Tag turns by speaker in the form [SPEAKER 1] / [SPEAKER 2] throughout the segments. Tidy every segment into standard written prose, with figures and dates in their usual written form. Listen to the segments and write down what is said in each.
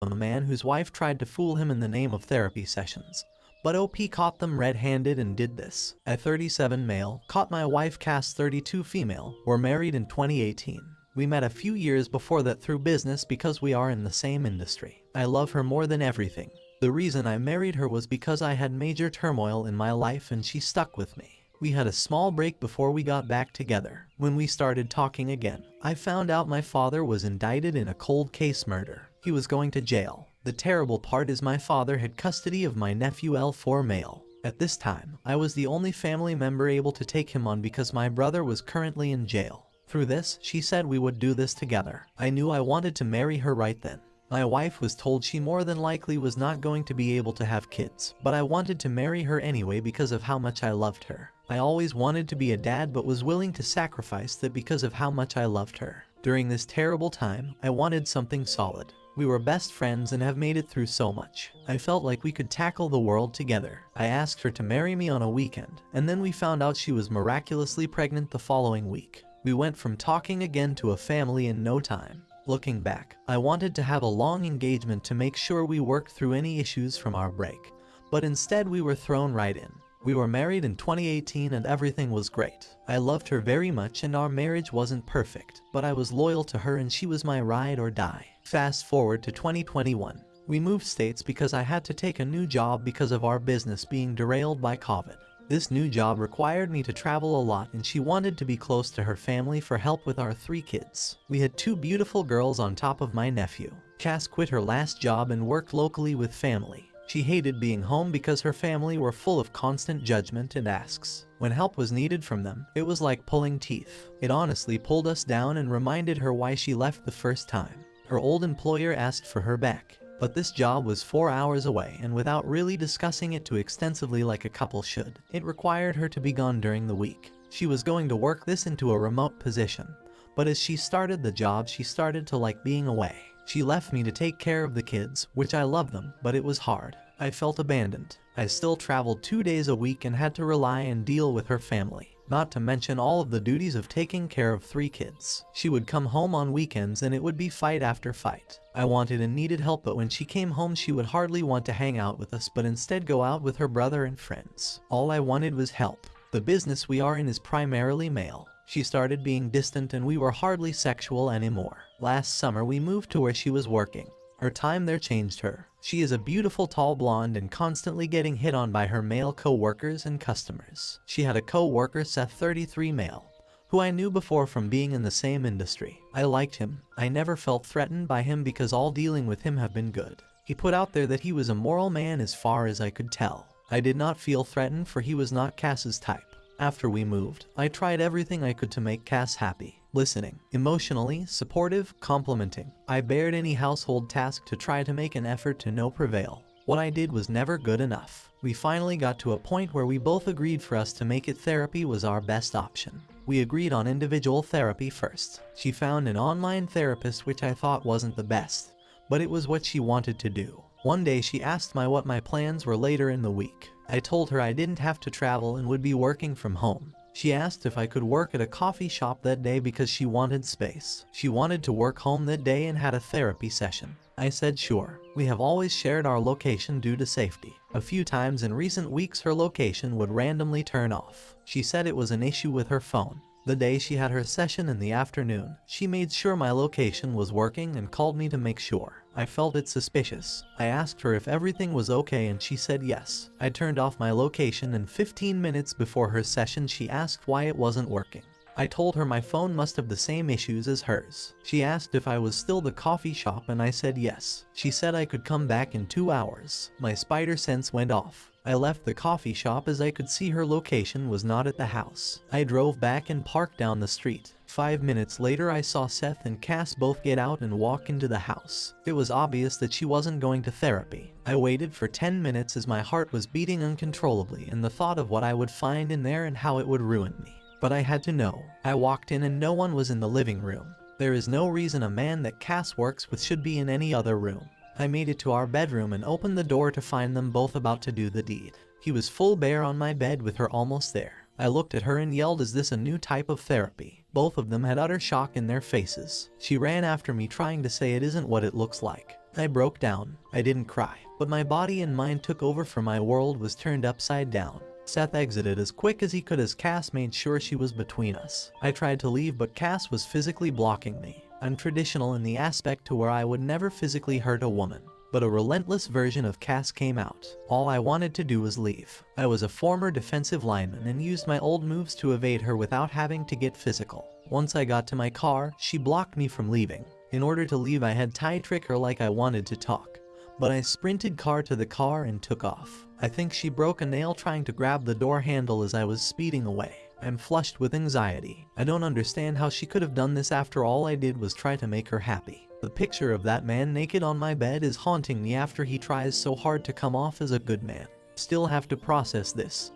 [SPEAKER 1] a man whose wife tried to fool him in the name of therapy sessions. But OP caught them red-handed and did this. A 37 male caught my wife Cass 32 female. Were married in 2018. We met a few years before that through business because we are in the same industry. I love her more than everything. The reason I married her was because I had major turmoil in my life and she stuck with me. We had a small break before we got back together. When we started talking again, I found out my father was indicted in a cold case murder. He was going to jail. The terrible part is my father had custody of my nephew L4 male. At this time, I was the only family member able to take him on because my brother was currently in jail. Through this, she said we would do this together. I knew I wanted to marry her right then. My wife was told she more than likely was not going to be able to have kids, but I wanted to marry her anyway because of how much I loved her. I always wanted to be a dad but was willing to sacrifice that because of how much I loved her. During this terrible time, I wanted something solid. We were best friends and have made it through so much. I felt like we could tackle the world together. I asked her to marry me on a weekend, and then we found out she was miraculously pregnant the following week. We went from talking again to a family in no time. Looking back, I wanted to have a long engagement to make sure we worked through any issues from our break. But instead we were thrown right in. We were married in 2018 and everything was great. I loved her very much and our marriage wasn't perfect, but I was loyal to her and she was my ride or die. Fast forward to 2021. We moved states because I had to take a new job because of our business being derailed by COVID. This new job required me to travel a lot and she wanted to be close to her family for help with our 3 kids. We had 2 beautiful girls on top of my nephew. Cass quit her last job and worked locally with family. She hated being home because her family were full of constant judgment and asks. When help was needed from them, it was like pulling teeth. It honestly pulled us down and reminded her why she left the first time. Her old employer asked for her back, but this job was 4 hours away and without really discussing it too extensively like a couple should, it required her to be gone during the week. She was going to work this into a remote position, but as she started the job she started to like being away. She left me to take care of the kids, which I love them, but it was hard. I felt abandoned. I still traveled 2 days a week and had to rely and deal with her family, not to mention all of the duties of taking care of 3 kids. She would come home on weekends and it would be fight after fight. I wanted and needed help, but when she came home she would hardly want to hang out with us but instead go out with her brother and friends. All I wanted was help. The business we are in is primarily male. She started being distant and we were hardly sexual anymore. Last summer we moved to where she was working. Her time there changed her. She is a beautiful tall blonde and constantly getting hit on by her male co-workers and customers. She had a co-worker Seth 33 male, who I knew before from being in the same industry. I liked him. I never felt threatened by him because all dealing with him have been good. He put out there that he was a moral man as far as I could tell. I did not feel threatened for he was not Cass's type. After we moved, I tried everything I could to make Cass happy. Listening, emotionally, supportive, complimenting. I bared any household task to try to make an effort to no prevail. What I did was never good enough. We finally got to a point where we both agreed for us to make it therapy was our best option. We agreed on individual therapy first. She found an online therapist which I thought wasn't the best, but it was what she wanted to do. One day she asked me what my plans were later in the week. I told her I didn't have to travel and would be working from home. She asked if I could work at a coffee shop that day because she wanted space. She wanted to work home that day and had a therapy session. I said sure. We have always shared our location due to safety. A few times in recent weeks her location would randomly turn off. She said it was an issue with her phone. The day she had her session in the afternoon, she made sure my location was working and called me to make sure. I felt it suspicious. I asked her if everything was okay and she said yes. I turned off my location and 15 minutes before her session she asked why it wasn't working. I told her my phone must have the same issues as hers. She asked if I was still the coffee shop and I said yes. She said I could come back in 2 hours. My spider sense went off. I left the coffee shop as I could see her location was not at the house. I drove back and parked down the street. 5 minutes later I saw Seth and Cass both get out and walk into the house. It was obvious that she wasn't going to therapy. I waited for 10 minutes as my heart was beating uncontrollably and the thought of what I would find in there and how it would ruin me. But I had to know. I walked in and no one was in the living room. There is no reason a man that Cass works with should be in any other room. I made it to our bedroom and opened the door to find them both about to do the deed. He was full bare on my bed with her almost there. I looked at her and yelled, "Is this a new type of therapy?" Both of them had utter shock in their faces. She ran after me trying to say it isn't what it looks like. I broke down. I didn't cry, but my body and mind took over, for my world was turned upside down. Seth exited as quick as he could as Cass made sure she was between us. I tried to leave, but Cass was physically blocking me. I'm traditional in the aspect to where I would never physically hurt a woman, but a relentless version of Cass came out. All I wanted to do was leave. I was a former defensive lineman and used my old moves to evade her without having to get physical. Once I got to my car, she blocked me from leaving. In order to leave, I had to trick her like I wanted to talk, but I sprinted to the car and took off. I think she broke a nail trying to grab the door handle as I was speeding away. I'm flushed with anxiety. I don't understand how she could have done this after all I did was try to make her happy. The picture of that man naked on my bed is haunting me after he tries so hard to come off as a good man. Still have to process this.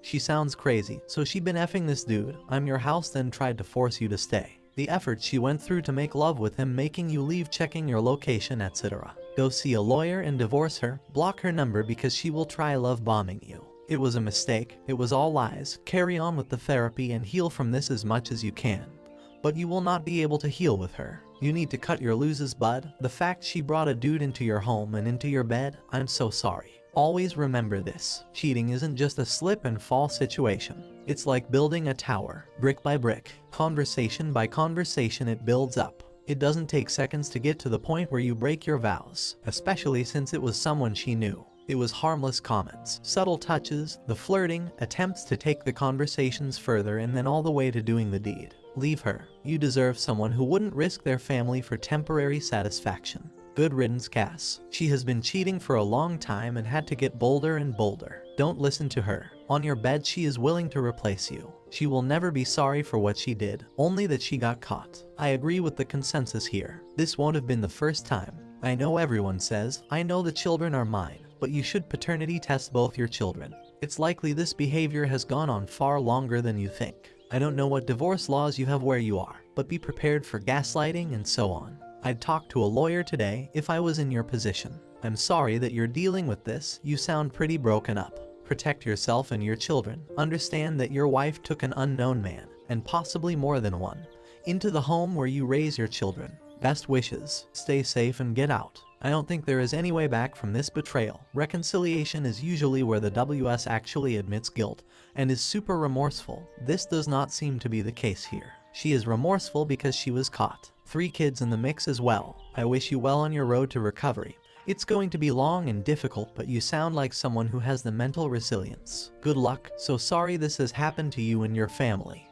[SPEAKER 1] She sounds crazy, so she been effing this dude. I'm your house, then tried to force you to stay. The effort she went through to make love with him, making you leave, checking your location, etc. Go see a lawyer and divorce her. Block her number because she will try love bombing you. It was a mistake. It was all lies. Carry on with the therapy and heal from this as much as you can. But you will not be able to heal with her. You need to cut your losses, bud. The fact she brought a dude into your home and into your bed, I'm so sorry. Always remember this. Cheating isn't just a slip and fall situation. It's like building a tower, brick by brick, conversation by conversation. It builds up. It doesn't take seconds to get to the point where you break your vows, especially since it was someone she knew. It was harmless comments, subtle touches, the flirting, attempts to take the conversations further, and then all the way to doing the deed. Leave her. You deserve someone who wouldn't risk their family for temporary satisfaction. Good riddance, Cass. She has been cheating for a long time and had to get bolder and bolder. Don't listen to her. On your bed, she is willing to replace you. She will never be sorry for what she did, only that she got caught. I agree with the consensus here. This won't have been the first time. I know everyone says, I know the children are mine, but you should paternity test both your children. It's likely this behavior has gone on far longer than you think. I don't know what divorce laws you have where you are, but be prepared for gaslighting and so on. I'd talk to a lawyer today if I was in your position. I'm sorry that you're dealing with this. You sound pretty broken up. Protect yourself and your children. Understand that your wife took an unknown man, and possibly more than one, into the home where you raise your children. Best wishes. Stay safe and get out. I don't think there is any way back from this betrayal. Reconciliation is usually where the WS actually admits guilt and is super remorseful. This does not seem to be the case here. She is remorseful because she was caught. 3 kids in the mix as well. I wish you well on your road to recovery. It's going to be long and difficult, but you sound like someone who has the mental resilience. Good luck. So sorry this has happened to you and your family.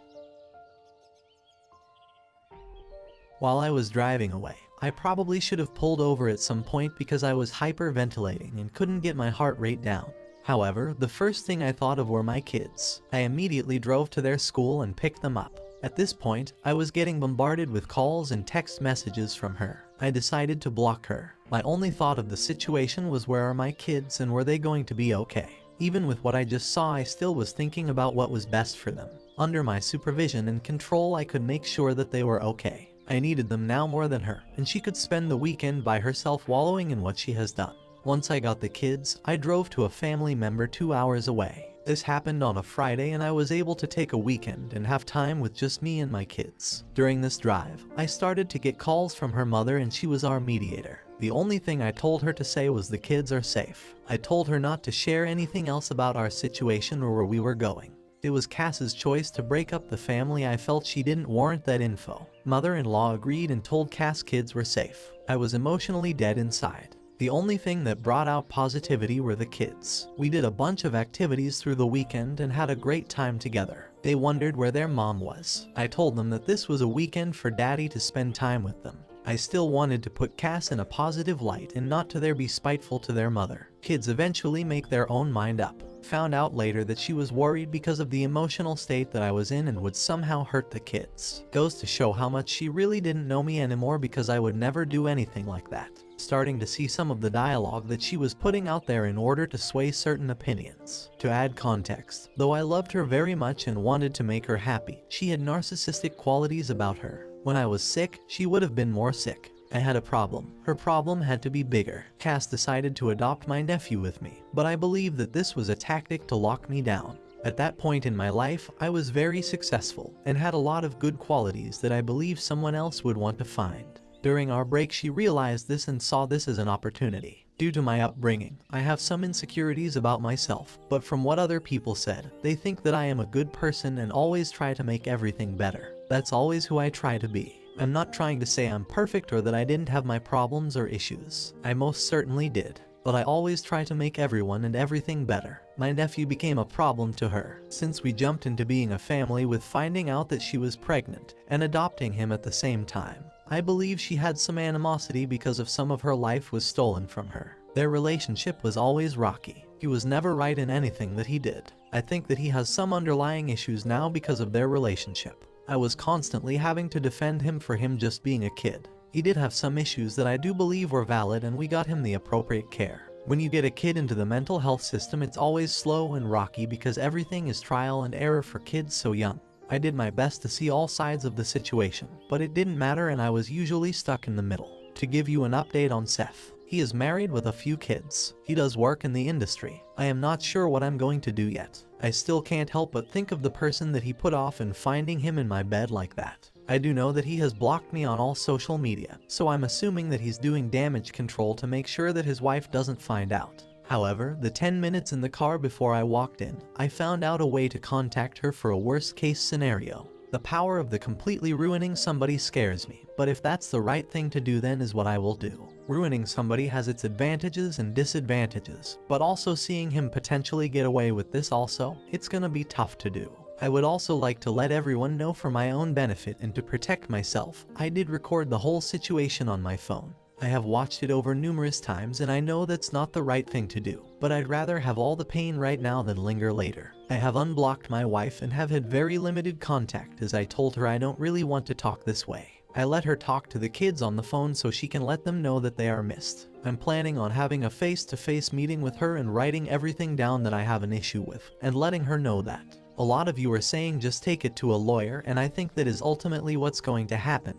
[SPEAKER 1] While I was driving away, I probably should have pulled over at some point because I was hyperventilating and couldn't get my heart rate down. However, the first thing I thought of were my kids. I immediately drove to their school and picked them up. At this point, I was getting bombarded with calls and text messages from her. I decided to block her. My only thought of the situation was, where are my kids and were they going to be okay? Even with what I just saw, I still was thinking about what was best for them. Under my supervision and control, I could make sure that they were okay. I needed them now more than her, and she could spend the weekend by herself wallowing in what she has done. Once I got the kids, I drove to a family member 2 hours away. This happened on a Friday and I was able to take a weekend and have time with just me and my kids. During this drive, I started to get calls from her mother and she was our mediator. The only thing I told her to say was the kids are safe. I told her not to share anything else about our situation or where we were going. It was Cass's choice to break up the family. I felt she didn't warrant that info. Mother-in-law agreed and told Cass kids were safe. I was emotionally dead inside. The only thing that brought out positivity were the kids. We did a bunch of activities through the weekend and had a great time together. They wondered where their mom was. I told them that this was a weekend for daddy to spend time with them. I still wanted to put Cass in a positive light and not to be spiteful to their mother. Kids eventually make their own mind up. Found out later that she was worried because of the emotional state that I was in and would somehow hurt the kids. Goes to show how much she really didn't know me anymore, because I would never do anything like that. Starting to see some of the dialogue that she was putting out there in order to sway certain opinions. To add context, though I loved her very much and wanted to make her happy, she had narcissistic qualities about her. When I was sick, she would have been more sick. I had a problem. Her problem had to be bigger. Cass decided to adopt my nephew with me, but I believe that this was a tactic to lock me down. At that point in my life, I was very successful and had a lot of good qualities that I believe someone else would want to find. During our break, she realized this and saw this as an opportunity. Due to my upbringing, I have some insecurities about myself, but from what other people said, they think that I am a good person and always try to make everything better. That's always who I try to be. I'm not trying to say I'm perfect or that I didn't have my problems or issues. I most certainly did. But I always try to make everyone and everything better. My nephew became a problem to her, since we jumped into being a family with finding out that she was pregnant and adopting him at the same time. I believe she had some animosity because of some of her life was stolen from her. Their relationship was always rocky. He was never right in anything that he did. I think that he has some underlying issues now because of their relationship. I was constantly having to defend him for him just being a kid. He did have some issues that I do believe were valid, and we got him the appropriate care. When you get a kid into the mental health system, it's always slow and rocky because everything is trial and error for kids so young. I did my best to see all sides of the situation, but it didn't matter and I was usually stuck in the middle. To give you an update on Seth, he is married with a few kids. He does work in the industry. I am not sure what I'm going to do yet. I still can't help but think of the person that he put off and finding him in my bed like that. I do know that he has blocked me on all social media, so I'm assuming that he's doing damage control to make sure that his wife doesn't find out. However, the 10 minutes in the car before I walked in, I found out a way to contact her for a worst case scenario. The power of the completely ruining somebody scares me, but if that's the right thing to do, then is what I will do. Ruining somebody has its advantages and disadvantages, but also seeing him potentially get away with this also, it's gonna be tough to do. I would also like to let everyone know, for my own benefit and to protect myself, I did record the whole situation on my phone. I have watched it over numerous times and I know that's not the right thing to do, but I'd rather have all the pain right now than linger later. I have unblocked my wife and have had very limited contact, as I told her I don't really want to talk this way. I let her talk to the kids on the phone so she can let them know that they are missed. I'm planning on having a face-to-face meeting with her and writing everything down that I have an issue with, and letting her know that. A lot of you are saying just take it to a lawyer, and I think that is ultimately what's going to happen.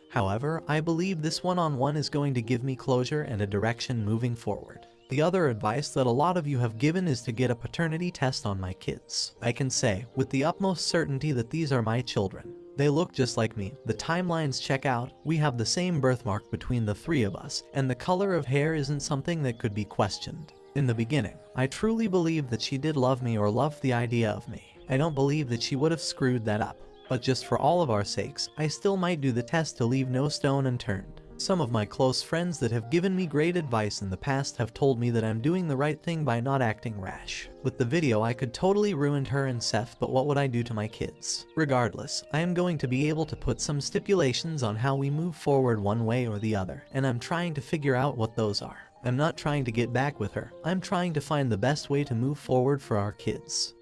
[SPEAKER 1] However, I believe this one-on-one is going to give me closure and a direction moving forward. The other advice that a lot of you have given is to get a paternity test on my kids. I can say with the utmost certainty that these are my children. They look just like me, the timelines check out, we have the same birthmark between the three of us, and the color of hair isn't something that could be questioned. In the beginning, I truly believed that she did love me or loved the idea of me. I don't believe that she would have screwed that up. But just for all of our sakes, I still might do the test to leave no stone unturned. Some of my close friends that have given me great advice in the past have told me that I'm doing the right thing by not acting rash. With the video, I could totally ruin her and Seth, but what would I do to my kids? Regardless, I am going to be able to put some stipulations on how we move forward one way or the other, and I'm trying to figure out what those are. I'm not trying to get back with her, I'm trying to find the best way to move forward for our kids.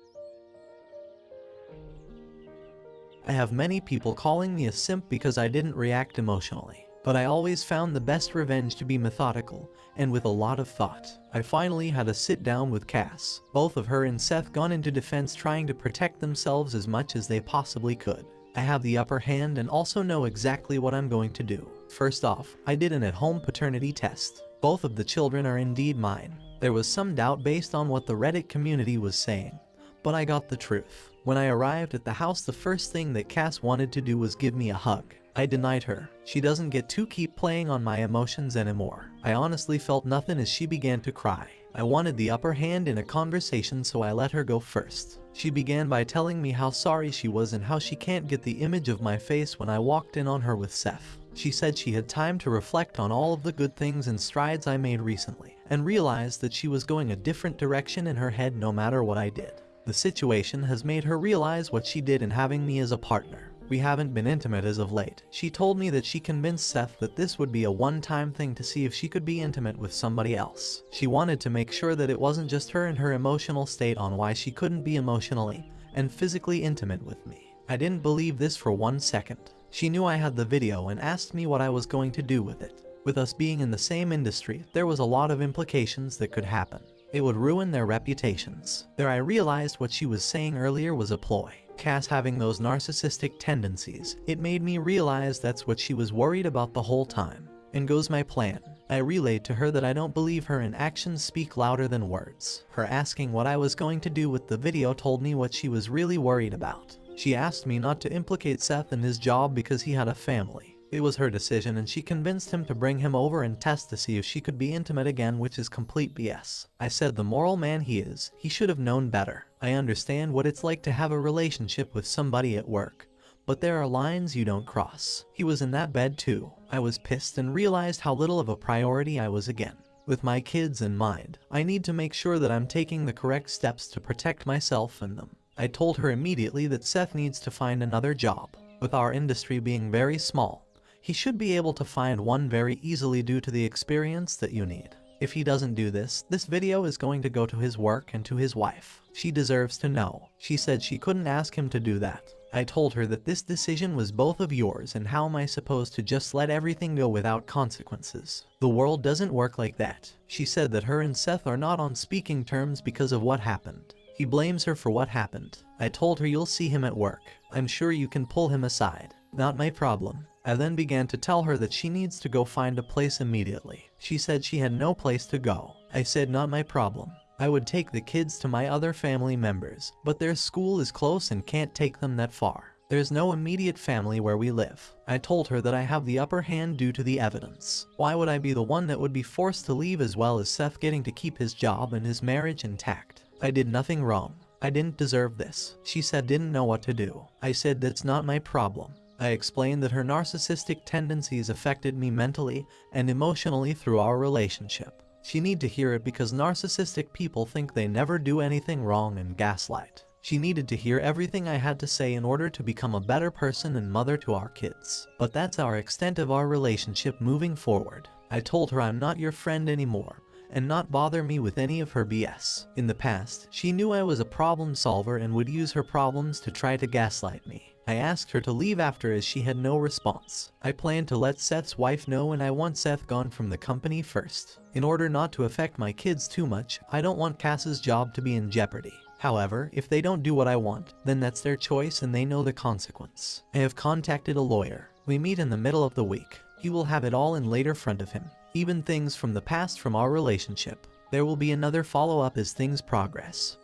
[SPEAKER 1] I have many people calling me a simp because I didn't react emotionally, but I always found the best revenge to be methodical and with a lot of thought. I finally had a sit down with Cass. Both of her and Seth gone into defense trying to protect themselves as much as they possibly could. I have the upper hand and also know exactly what I'm going to do. First off, I did an at-home paternity test. Both of the children are indeed mine. There was some doubt based on what the Reddit community was saying, but I got the truth. When I arrived at the house, the first thing that Cass wanted to do was give me a hug. I denied her. She doesn't get to keep playing on my emotions anymore. I honestly felt nothing as she began to cry. I wanted the upper hand in a conversation, so I let her go first. She began by telling me how sorry she was and how she can't get the image of my face when I walked in on her with Seth. She said she had time to reflect on all of the good things and strides I made recently, and realized that she was going a different direction in her head no matter what I did. The situation has made her realize what she did in having me as a partner. We haven't been intimate as of late. She told me that she convinced Seth that this would be a one-time thing to see if she could be intimate with somebody else. She wanted to make sure that it wasn't just her and her emotional state on why she couldn't be emotionally and physically intimate with me. I didn't believe this for 1 second. She knew I had the video and asked me what I was going to do with it. With us being in the same industry, there was a lot of implications that could happen. It would ruin their reputations. There I realized what she was saying earlier was a ploy. Cass having those narcissistic tendencies, it made me realize that's what she was worried about the whole time. And goes my plan. I relayed to her that I don't believe her and actions speak louder than words. Her asking what I was going to do with the video told me what she was really worried about. She asked me not to implicate Seth in his job because he had a family. It was her decision and she convinced him to bring him over and test to see if she could be intimate again, which is complete BS. I said the moral man he is, he should have known better. I understand what it's like to have a relationship with somebody at work, but there are lines you don't cross. He was in that bed too. I was pissed and realized how little of a priority I was again. With my kids in mind, I need to make sure that I'm taking the correct steps to protect myself and them. I told her immediately that Seth needs to find another job. With our industry being very small, he should be able to find one very easily due to the experience that you need. If he doesn't do this, this video is going to go to his work and to his wife. She deserves to know. She said she couldn't ask him to do that. I told her that this decision was both of yours and how am I supposed to just let everything go without consequences? The world doesn't work like that. She said that her and Seth are not on speaking terms because of what happened. He blames her for what happened. I told her you'll see him at work. I'm sure you can pull him aside. Not my problem. I then began to tell her that she needs to go find a place immediately. She said she had no place to go. I said not my problem. I would take the kids to my other family members, but their school is close and can't take them that far. There's no immediate family where we live. I told her that I have the upper hand due to the evidence. Why would I be the one that would be forced to leave as well as Seth getting to keep his job and his marriage intact? I did nothing wrong. I didn't deserve this. She said didn't know what to do. I said that's not my problem. I explained that her narcissistic tendencies affected me mentally and emotionally through our relationship. She needed to hear it because narcissistic people think they never do anything wrong and gaslight. She needed to hear everything I had to say in order to become a better person and mother to our kids. But that's our extent of our relationship moving forward. I told her I'm not your friend anymore and not bother me with any of her BS. In the past, she knew I was a problem solver and would use her problems to try to gaslight me. I asked her to leave after as she had no response. I plan to let Seth's wife know and I want Seth gone from the company first. In order not to affect my kids too much, I don't want Cass's job to be in jeopardy. However, if they don't do what I want, then that's their choice and they know the consequence. I have contacted a lawyer. We meet in the middle of the week. He will have it all in later front of him, even things from the past from our relationship. There will be another follow-up as things progress.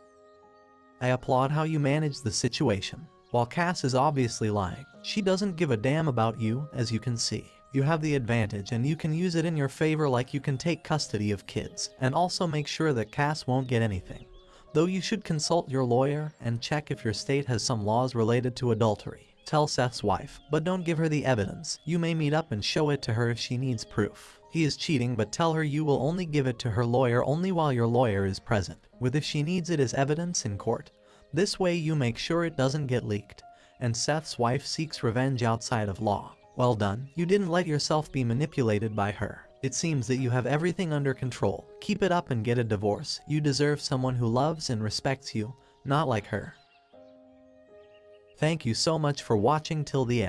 [SPEAKER 1] I applaud how you managed the situation. While Cass is obviously lying, she doesn't give a damn about you, as you can see. You have the advantage and you can use it in your favor, like you can take custody of kids and also make sure that Cass won't get anything. Though you should consult your lawyer and check if your state has some laws related to adultery. Tell Seth's wife, but don't give her the evidence. You may meet up and show it to her if she needs proof. He is cheating, but tell her you will only give it to her lawyer only while your lawyer is present, with if she needs it as evidence in court. This way you make sure it doesn't get leaked, and Seth's wife seeks revenge outside of law. Well done, you didn't let yourself be manipulated by her. It seems that you have everything under control. Keep it up and get a divorce. You deserve someone who loves and respects you, not like her. Thank you so much for watching till the end.